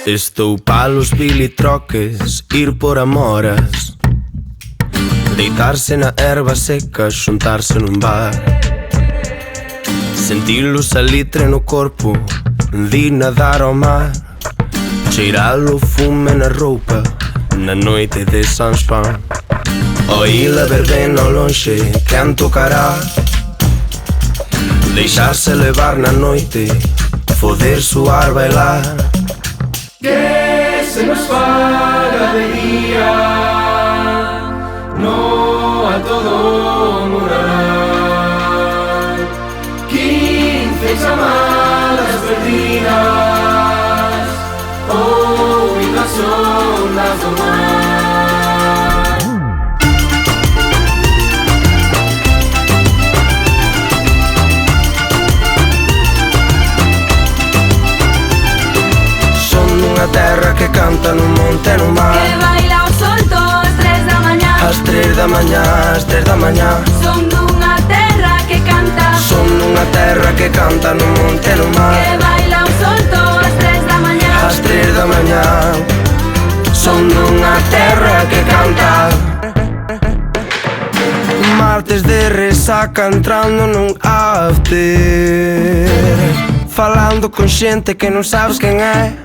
Estou palos bilitroques, ir por amoras, deitarse na erva seca, xuntarse nun bar, sentir o salitre no corpo, de nadar ao mar, cheirar o fume na roupa, na noite de San Juan. Oíla verbena ao lonxe, quen tocará, deixarse levar na noite, foder, suar, bailar. Que se nos faga de día, no a todo morar. 15 chamadas perdidas, ouvindo as ondas do mar. Unha terra que canta no monte e no mar, que baila o solto ás 3 da mañá. Ás 3 da mañá, ás 3 da mañá. Son dunha terra que canta, son unha terra que canta no monte e no mar, que baila o solto ás 3 da mañá. Ás 3 da mañá. Son dunha terra que canta. Martes de resaca entrando nun after, falando con xente que non sabes quen é.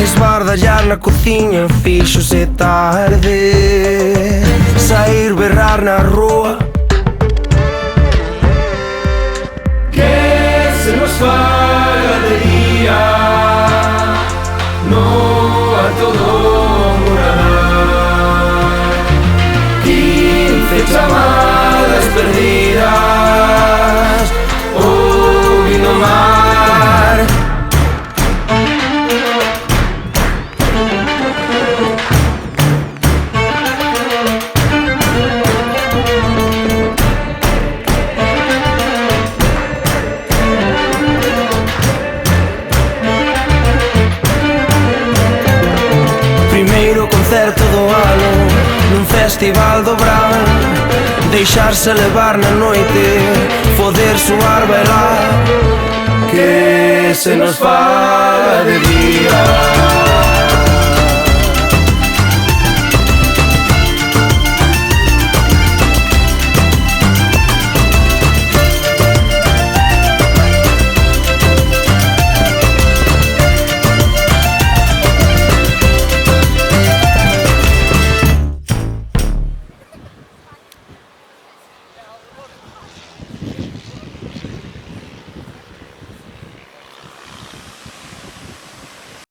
Esbardallar na cociña fíxose tarde, saír berrar na rúa. Que se nos faga de día, no a todo morar. 15 chamadas perdidas, ouvindo o mar. Primeiro concerto do ano nun festival do Bran, deixarse levar na noite, poder suar, bailar. Que se nos faga de día,